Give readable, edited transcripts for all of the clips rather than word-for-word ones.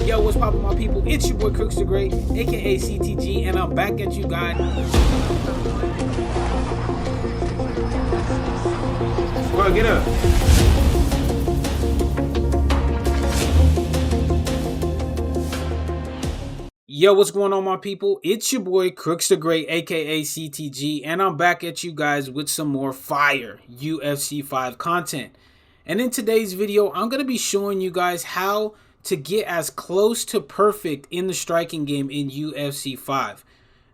Yo, what's poppin', my people? It's your boy Crooks the Great, aka CTG, and I'm back at you guys. Bro, get up. Yo, what's going on, my people? It's your boy Crooks the Great, aka CTG, and I'm back at you guys with some more fire UFC 5 content. And in today's video, I'm going to be showing you guys how to get as close to perfect in the striking game in UFC 5.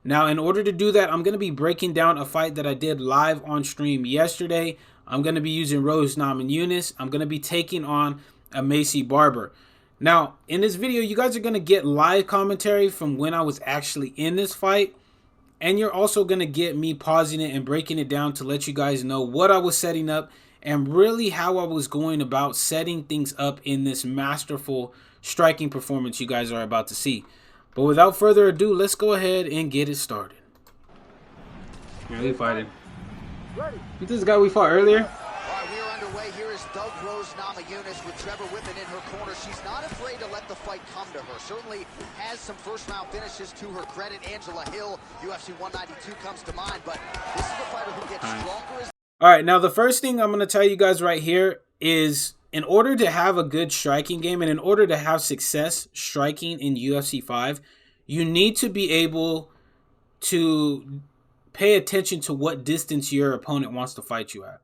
Now, in order to do that, I'm going to be breaking down a fight that I did live on stream yesterday. I'm going to be using Rose Namajunas. I'm going to be taking on a Macy Barber. Now, in this video, you guys are going to get live commentary from when I was actually in this fight. And you're also going to get me pausing it and breaking it down to let you guys know what I was setting up and really how I was going about setting things up in this masterful striking performance you guys are about to see. But without further ado, let's go ahead and get it started. Yeah, we fighting. Is this guy we fought earlier? All right, we are underway. Here is Doug Rose Namajunas with Trevor Whitman in her corner. She's not afraid to let the fight come to her. Certainly has some first-round finishes to her credit. Angela Hill, UFC 192 comes to mind, but this is a fighter who gets stronger as... All right, now the first thing I'm going to tell you guys right here is in order to have a good striking game and in order to have success striking in UFC 5, you need to be able to pay attention to what distance your opponent wants to fight you at.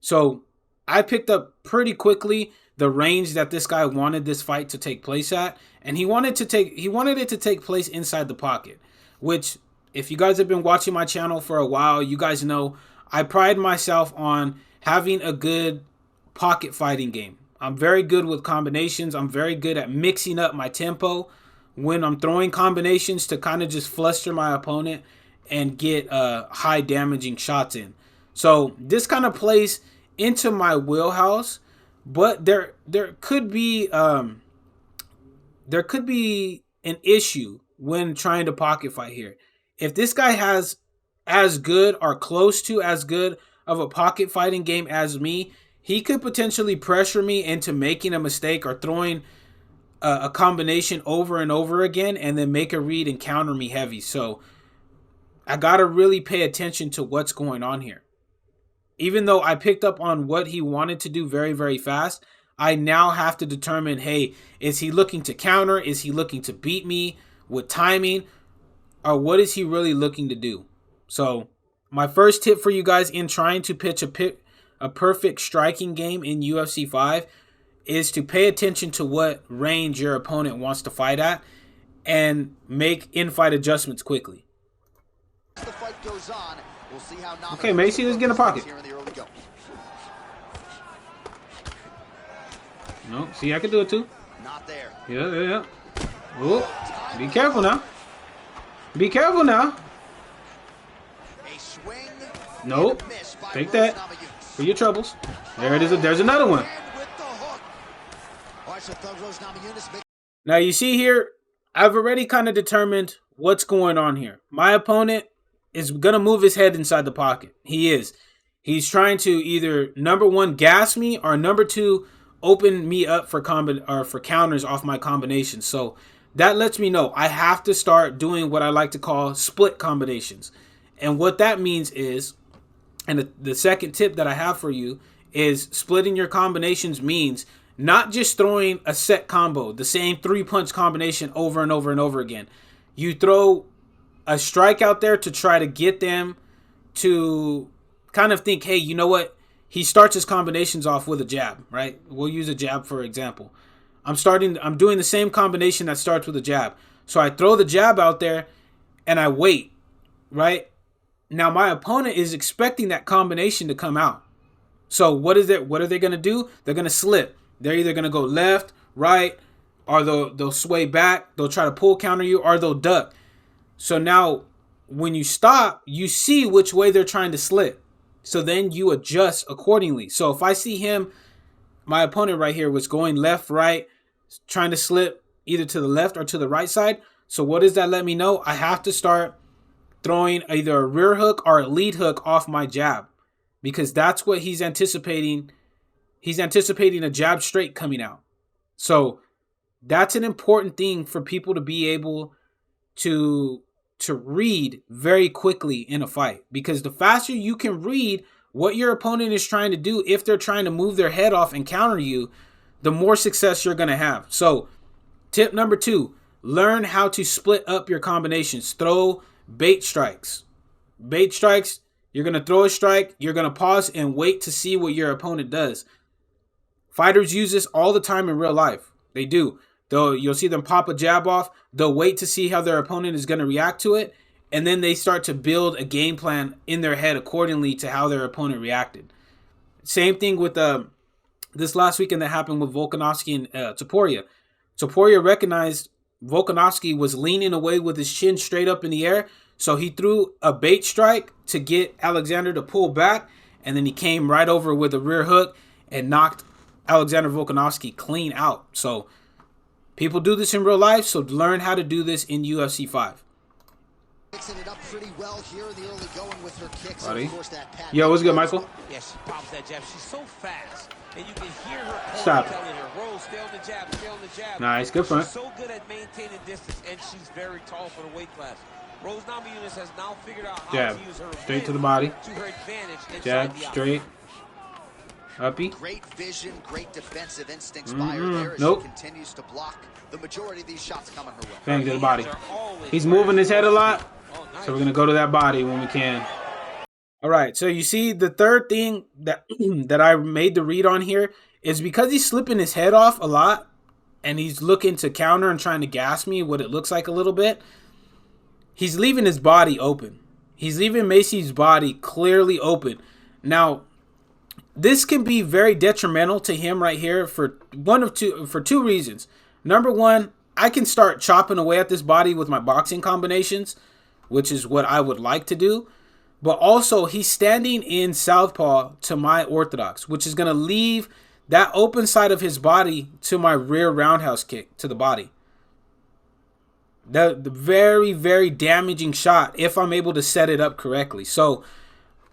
So I picked up pretty quickly the range that this guy wanted this fight to take place at, and he wanted it to take place inside the pocket, which if you guys have been watching my channel for a while, you guys know I pride myself on having a good pocket fighting game. I'm very good with combinations. I'm very good at mixing up my tempo when I'm throwing combinations to kind of just fluster my opponent and get high damaging shots in. So this kind of plays into my wheelhouse, but there could be an issue when trying to pocket fight here. If this guy has as good or close to as good of a pocket fighting game as me, he could potentially pressure me into making a mistake or throwing a combination over and over again and then make a read and counter me heavy. So I got to really pay attention to what's going on here. Even though I picked up on what he wanted to do very, very fast, I now have to determine, hey, is he looking to counter? Is he looking to beat me with timing? Or what is he really looking to do? So my first tip for you guys in trying to pitch a perfect striking game in UFC 5 is to pay attention to what range your opponent wants to fight at and make in-fight adjustments quickly. The fight goes on. We'll see how okay, Macy, let's get in a pocket. No, see, I can do it too. Not there. Yeah. Oh, be careful now. Be careful now. A swing. Nope. Take that for your troubles. There it is. There's another one. Now you see here, I've already kind of determined what's going on here. My opponent is going to move his head inside the pocket. He is. He's trying to either, number one, gas me, or number two, open me up for counters off my combinations. So that lets me know I have to start doing what I like to call split combinations. And what that means is, and the second tip that I have for you is splitting your combinations means not just throwing a set combo, the same 3-punch combination over and over and over again. You throw a strike out there to try to get them to kind of think, hey, you know what? He starts his combinations off with a jab, right? We'll use a jab for example. I'm doing the same combination that starts with a jab. So I throw the jab out there and I wait, right? Now my opponent is expecting that combination to come out. So what are they going to do? They're going to slip. They're either going to go left, right, or they'll sway back. They'll try to pull counter you, or they'll duck. So now when you stop, you see which way they're trying to slip. So then you adjust accordingly. So if I see him, my opponent right here was going left, right, trying to slip either to the left or to the right side. So what does that let me know? I have to start throwing either a rear hook or a lead hook off my jab, because that's what he's anticipating. He's anticipating a jab straight coming out. So That's an important thing for people to be able to read very quickly in a fight, because the faster you can read what your opponent is trying to do, if they're trying to move their head off and counter you, the more success you're going to have. So tip number 2, learn how to split up your combinations. Throw bait strikes. Bait strikes, you're going to throw a strike, you're going to pause and wait to see what your opponent does. Fighters use this all the time in real life. They do. You'll see them pop a jab off. They'll wait to see how their opponent is going to react to it. And then they start to build a game plan in their head accordingly to how their opponent reacted. Same thing with this last weekend that happened with Volkanovski and Topuria. Topuria recognized Volkanovski was leaning away with his chin straight up in the air. So he threw a bait strike to get Alexander to pull back. And then he came right over with a rear hook and knocked Alexander Volkanovski clean out. So people do this in real life, so learn how to do this in UFC 5. Mixing it up pretty well here in the early going with her kicks. Buddy. Of course, that pad. Yo, what's good, Michael? Yeah, she pops that jab. She's so fast. And you can hear her Stop. telling her, roll, stay on the jab, stay on the jab. Nice, good front. She's so good at maintaining distance, and she's very tall for the weight class. Rose Namajunas has now figured out how Jab. to use her Straight to the body. to her advantage inside Jab, the straight. Uppy. Great vision, great defensive instincts by her there as Nope. she continues to block the majority of these shots coming her way. Bang to the body. He's moving his head a lot, so we're going to go to that body when we can. All right, so you see the third thing that that I made the read on here is because he's slipping his head off a lot and he's looking to counter and trying to gas me, what it looks like a little bit, he's leaving his body open. He's leaving Macy's body clearly open. Now, this can be very detrimental to him right here for two reasons. Number one, I can start chopping away at this body with my boxing combinations, which is what I would like to do. But also, he's standing in southpaw to my orthodox, which is going to leave that open side of his body to my rear roundhouse kick to the body. The very, very damaging shot if I'm able to set it up correctly. So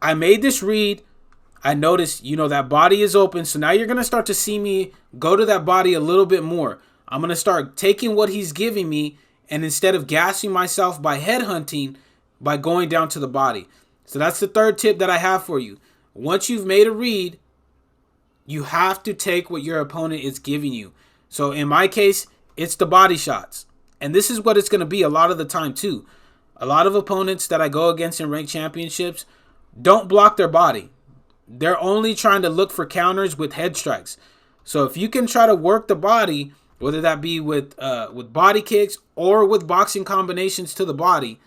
I made this read. I noticed, that body is open. So now you're going to start to see me go to that body a little bit more. I'm going to start taking what he's giving me, and instead of gassing myself by headhunting, by going down to the body. So that's the third tip that I have for you. Once you've made a read, you have to take what your opponent is giving you. So in my case, it's the body shots. And this is what it's going to be a lot of the time too. A lot of opponents that I go against in ranked championships don't block their body. They're only trying to look for counters with head strikes. So if you can try to work the body, whether that be with body kicks or with boxing combinations to the body,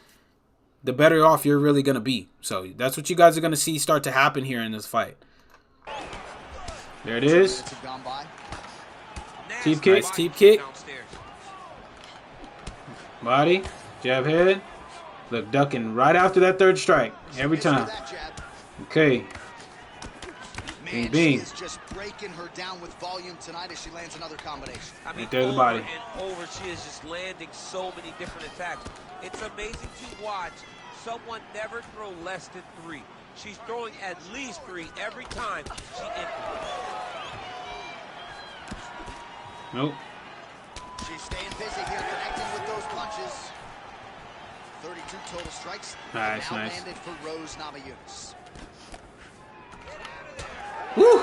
the better off you're really going to be. So that's what you guys are going to see start to happen here in this fight. There it is. Teep kick, teep kick. Body, jab head. Look, ducking right after that third strike. Every time. Okay. Bing, bing. She is just breaking her down with volume tonight as she lands another combination. I mean, right there's the body. And over, she is just landing so many different attacks. It's amazing to watch someone never throw less than 3. She's throwing at least 3 every time she enters. Nope. She's staying busy here, connecting with those punches. 32 total strikes. Nice, now nice. landed for Rose Namajunas. Woo!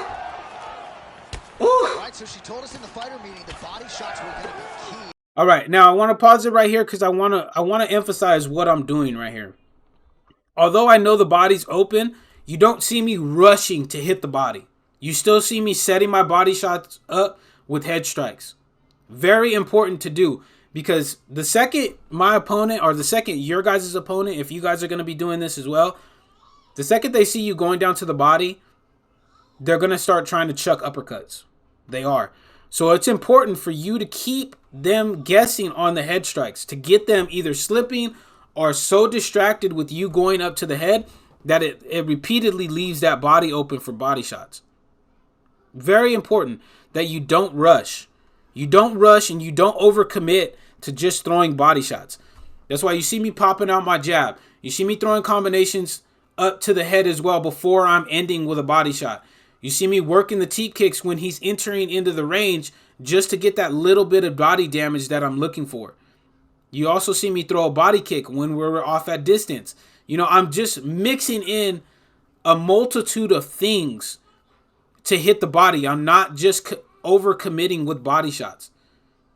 Woo! All right, so she told us in the fighter meeting the body shots were going to be key. All right, now I want to pause it right here because I want to emphasize what I'm doing right here. Although I know the body's open, you don't see me rushing to hit the body. You still see me setting my body shots up with head strikes. Very important to do, because the second my opponent, or the second your guys' opponent, if you guys are going to be doing this as well, the second they see you going down to the body, they're going to start trying to chuck uppercuts. They are. So it's important for you to keep them guessing on the head strikes, to get them either slipping or so distracted with you going up to the head that it repeatedly leaves that body open for body shots. Very important that you don't rush. You don't rush and you don't overcommit to just throwing body shots. That's why you see me popping out my jab. You see me throwing combinations up to the head as well before I'm ending with a body shot. You see me working the teep kicks when he's entering into the range just to get that little bit of body damage that I'm looking for. You also see me throw a body kick when we're off at distance. You know, I'm just mixing in a multitude of things to hit the body. I'm not just overcommitting with body shots.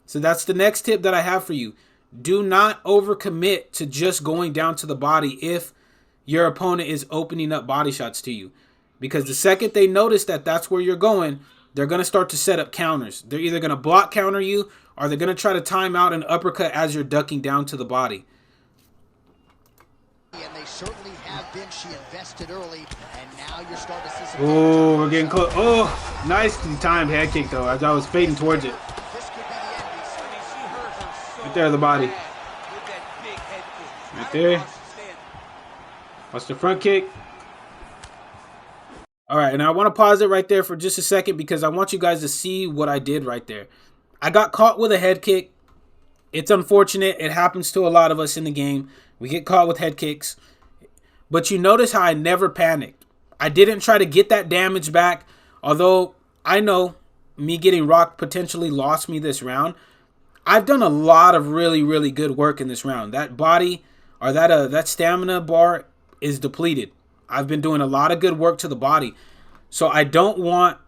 So that's the next tip that I have for you. Do not overcommit to just going down to the body if your opponent is opening up body shots to you. Because the second they notice that that's where you're going, they're going to start to set up counters. They're either going to block counter you or they're going to try to time out an uppercut as you're ducking down to the body. And they certainly have been. She invested early, and now you're starting to see some. Oh, we're getting close. Oh, nicely timed head kick, though, as I was fading towards it. This could be the end. Right there, the body. Right there. Watch the front kick. All right, and I want to pause it right there for just a second because I want you guys to see what I did right there. I got caught with a head kick. It's unfortunate. It happens to a lot of us in the game. We get caught with head kicks. But you notice how I never panicked. I didn't try to get that damage back, although I know me getting rocked potentially lost me this round. I've done a lot of really, really good work in this round. That body or that stamina bar is depleted. I've been doing a lot of good work to the body. So I don't want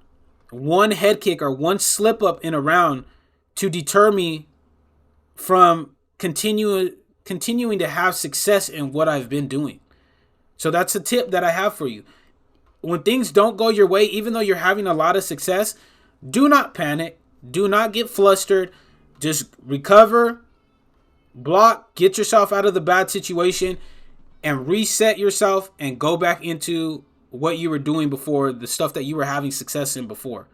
one head kick or one slip up in a round to deter me from continuing to have success in what I've been doing. So that's a tip that I have for you. When things don't go your way, even though you're having a lot of success, do not panic. Do not get flustered. Just recover, block, get yourself out of the bad situation, and reset yourself and go back into what you were doing before, the stuff that you were having success in before.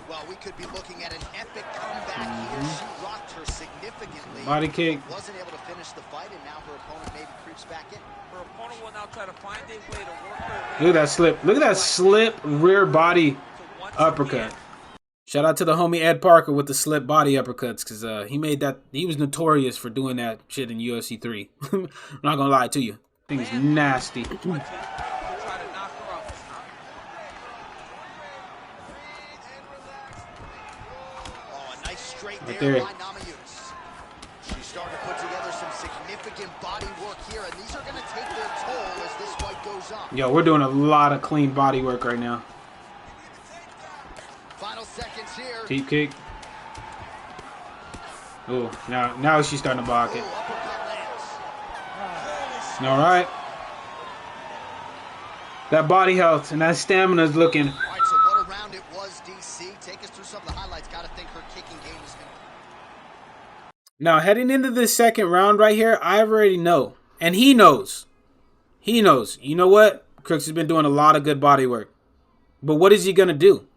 Well, we could be looking at an epic comeback here. She rocked her significantly. Body kick. Wasn't able to finish the fight, and now her opponent maybe creeps back in. Her opponent will now try to find a way to work her way. Look at that slip. Look at that slip rear body uppercut. Shout out to the homie Ed Parker with the slip body uppercuts, because he made that. He was notorious for doing that shit in UFC 3. I'm not gonna lie to you. Thing's nasty. Oh, a nice straight Right there there. by Namajunas. She's starting to put together some significant body work here, and these are going to take their toll as this fight goes on. Yo, we're doing a lot of clean body work right now. Final seconds here. Teep kick. Oh, now she's starting to block it. Ooh, uppercut lands. All right. That body health and that stamina is looking. All right, so what a round it was, DC. Take us through some of the highlights. Got to think her kicking game has been. Now, heading into this second round right here, I already know. And he knows. He knows. You know what? Crooks has been doing a lot of good body work. But what is he going to do?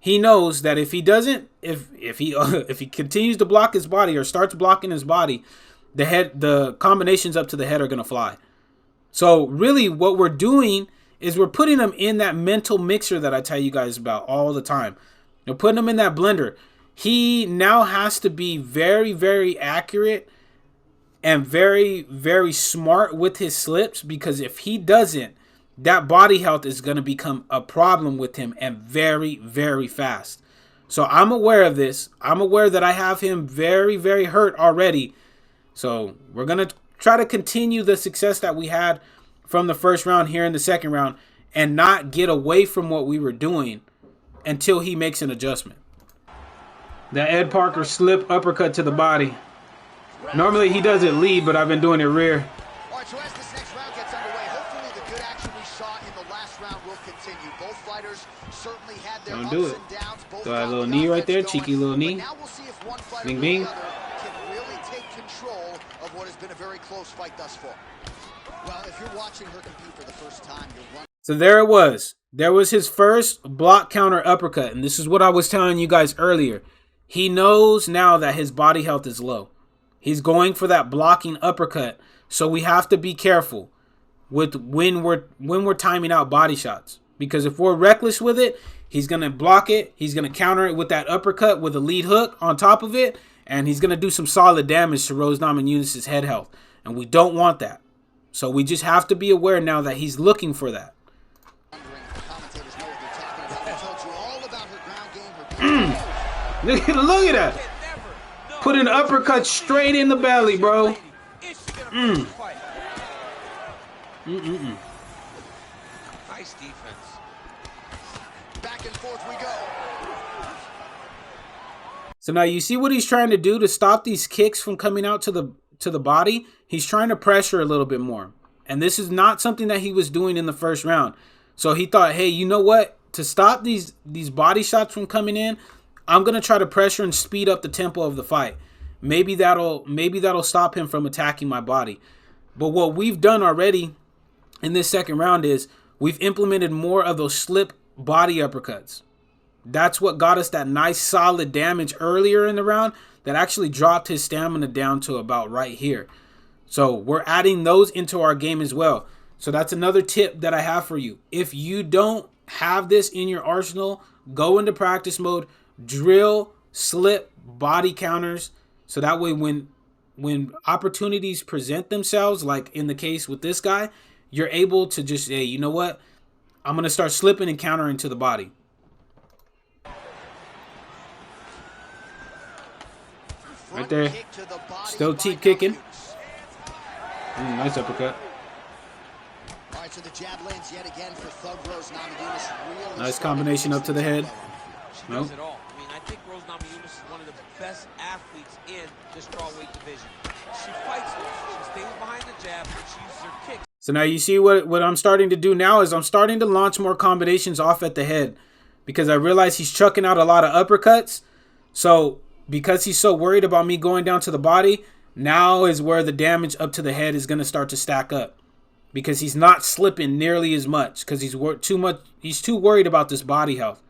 He knows that if he doesn't, if he continues to block his body or starts blocking his body, the combinations up to the head are going to fly. So really what we're doing is we're putting him in that mental mixer that I tell you guys about all the time. We're putting him in that blender. He now has to be very, very accurate and very, very smart with his slips, because if he doesn't, that body health is going to become a problem with him, and very, very fast. So I'm aware of this. I'm aware that I have him very, very hurt already. So we're going to try to continue the success that we had from the first round here in the second round and not get away from what we were doing until he makes an adjustment. The Ed Parker slip uppercut to the body. Normally he does it lead, but I've been doing it rear. All right, so as this next round gets underway, hopefully the good action we saw in the last round will continue. Both fighters certainly had their Don't do ups it. and downs. Both Throw that got little the knee right offense there, going. cheeky little knee. But now we'll see if one fighter Bing, or bing. the other can really take control of what has been a very close fight thus far. Well, if you're watching her compete for the first time, you're running. So there it was. There was his first block counter uppercut. And this is what I was telling you guys earlier. He knows now that his body health is low. He's going for that blocking uppercut. So we have to be careful with when we're timing out body shots. Because if we're reckless with it, he's going to block it. He's going to counter it with that uppercut with a lead hook on top of it. And he's going to do some solid damage to Rose Namajunas' head health. And we don't want that. So we just have to be aware now that he's looking for that. Wondering if the commentators know what they're Look at that. Put an uppercut straight in the belly, bro. Nice defense. Back and forth we go. So now you see what he's trying to do to stop these kicks from coming out to the body. He's trying to pressure a little bit more. And this is not something that he was doing in the first round. So he thought, hey, you know what? To stop these body shots from coming in, I'm gonna try to pressure and speed up the tempo of the fight. Maybe that'll stop him from attacking my body. But what we've done already in this second round is we've implemented more of those slip body uppercuts. That's what got us that nice solid damage earlier in the round that actually dropped his stamina down to about right here. So we're adding those into our game as well. So that's another tip that I have for you. If you don't have this in your arsenal, go into practice mode, drill slip body counters. So that way when opportunities present themselves, like in the case with this guy, you're able to just say, you know what? I'm going to start slipping and countering to the body. Right there. Still keep kicking. Nice uppercut. All right, so the jab lands yet again for Thug Rose Namajunas. Really nice combination up to the head. She does it all. I mean, I think Rose Namajunas is one of the best athletes in the strawweight division. She fights, she stays behind the jab, and she uses her kicks. So now you see what I'm starting to do now is I'm starting to launch more combinations off at the head because I realize he's chucking out a lot of uppercuts. So because he's so worried about me going down to the body, now is where the damage up to the head is going to start to stack up because he's not slipping nearly as much because he's too worried about this body health.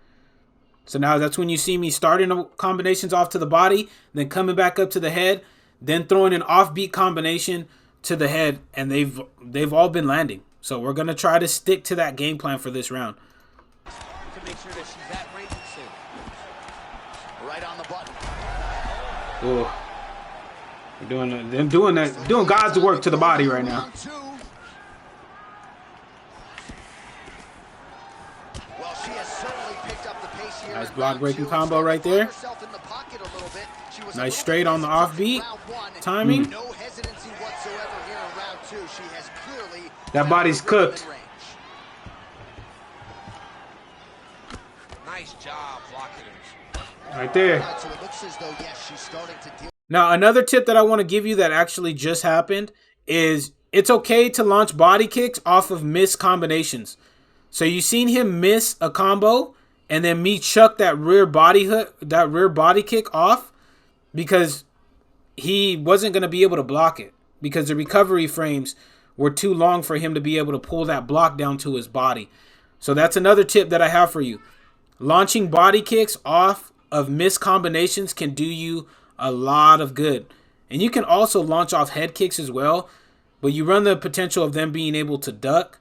So now that's when you see me starting combinations off to the body, then coming back up to the head, then throwing an offbeat combination to the head, and they've all been landing. So we're going to try to stick to that game plan for this round. To make sure that she's at range soon. Right on the button. Ooh. They're doing God's work to the body right now. Well, she has certainly picked up the pace here. Nice block breaking combo right there. Nice straight on the offbeat timing. No hesitancy whatsoever here in round two. She has clearly that body's cooked. Nice job blocking her. Right there. So it looks as though, yes, she's starting to deal. Now, another tip that I want to give you that actually just happened is it's okay to launch body kicks off of missed combinations. So you seen him miss a combo and then me chuck that rear body kick off because he wasn't going to be able to block it because the recovery frames were too long for him to be able to pull that block down to his body. So that's another tip that I have for you. Launching body kicks off of missed combinations can do you a lot of good. And you can also launch off head kicks as well, but you run the potential of them being able to duck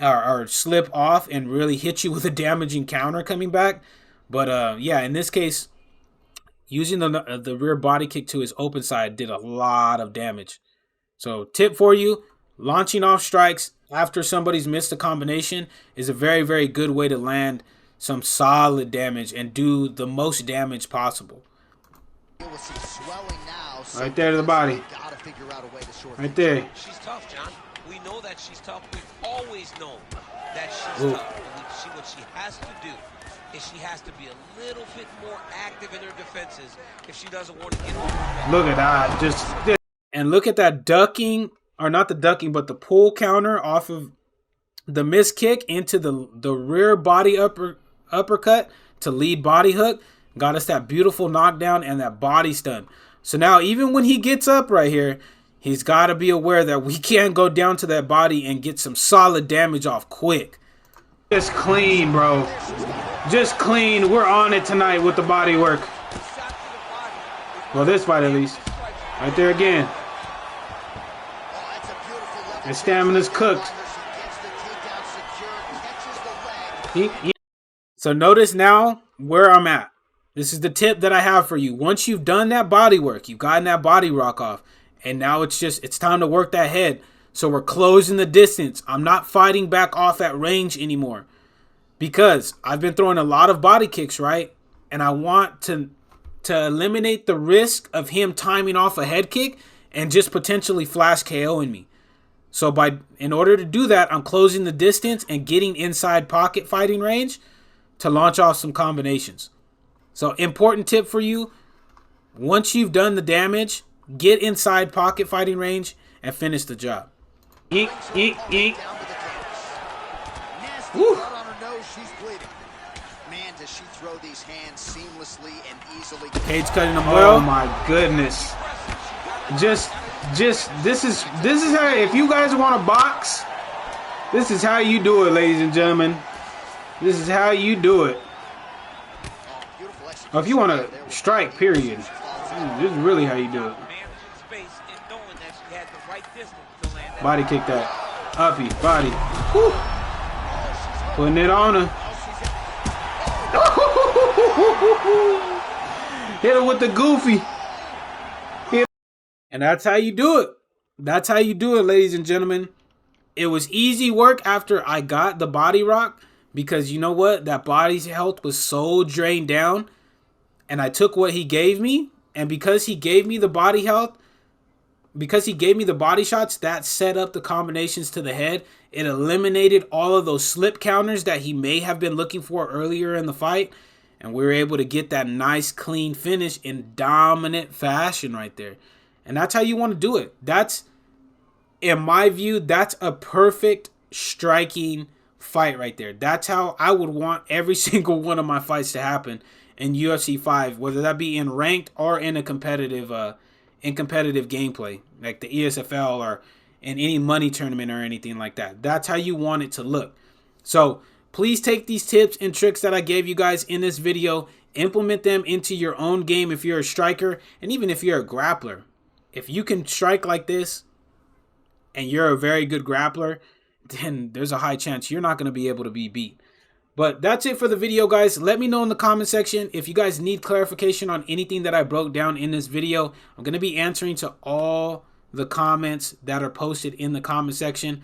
or slip off and really hit you with a damaging counter coming back. But yeah, in this case, using the rear body kick to his open side did a lot of damage. So tip for you, launching off strikes after somebody's missed a combination is a very, very good way to land some solid damage and do the most damage possible. Right there to the body. Right there. She's tough, John. We know that she's tough. We've always known that she's tough. What she has to do is she has to be a little bit more active in her defenses if she doesn't want to get over. Look at that. And look at that ducking, or not the ducking, but the pull counter off of the missed kick into the rear body uppercut to lead body hook. Got us that beautiful knockdown and that body stun. So now even when he gets up right here, he's got to be aware that we can't go down to that body and get some solid damage off quick. Just clean, bro. Just clean. We're on it tonight with the body work. Well, this fight at least. Right there again. And stamina's cooked. So notice now where I'm at. This is the tip that I have for you. Once you've done that body work, you've gotten that body rock off, and now it's time to work that head. So we're closing the distance. I'm not fighting back off at range anymore because I've been throwing a lot of body kicks, right? and I want to eliminate the risk of him timing off a head kick and just potentially flash KOing me. So in order to do that, I'm closing the distance and getting inside pocket fighting range to launch off some combinations. So important tip for you, once you've done the damage, get inside pocket fighting range and finish the job. Eek, eek, eek. Woo. Man, does she throw these hands seamlessly and easily. Cage cutting them well. Oh my goodness. Just this is how, if you guys want to box, this is how you do it, ladies and gentlemen. This is how you do it. Or if you want to strike, period. This is really how you do it. Body kick that. Uppy, body. Woo. Putting it on her. Hit her with the goofy. And that's how you do it. That's how you do it, ladies and gentlemen. It was easy work after I got the body rock, because you know what? That body's health was so drained down. And I took what he gave me. And because he gave me the body health, because he gave me the body shots, that set up the combinations to the head. It eliminated all of those slip counters that he may have been looking for earlier in the fight. And we were able to get that nice, clean finish in dominant fashion right there. And that's how you want to do it. That's, in my view, that's a perfect striking fight right there. That's how I would want every single one of my fights to happen in UFC 5, whether that be in ranked or in a competitive gameplay, like the ESFL or in any money tournament or anything like that. That's how you want it to look. So please take these tips and tricks that I gave you guys in this video, implement them into your own game if you're a striker, and even if you're a grappler. If you can strike like this and you're a very good grappler, then there's a high chance you're not going to be able to be beat. But that's it for the video, guys. Let me know in the comment section if you guys need clarification on anything that I broke down in this video. I'm going to be answering to all the comments that are posted in the comment section.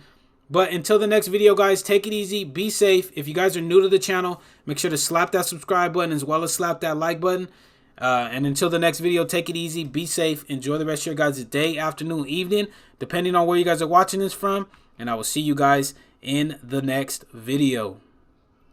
But until the next video, guys, take it easy. Be safe. If you guys are new to the channel, make sure to slap that subscribe button as well as slap that like button. And until the next video, take it easy. Be safe. Enjoy the rest of your guys' day, afternoon, evening, depending on where you guys are watching this from. And I will see you guys in the next video.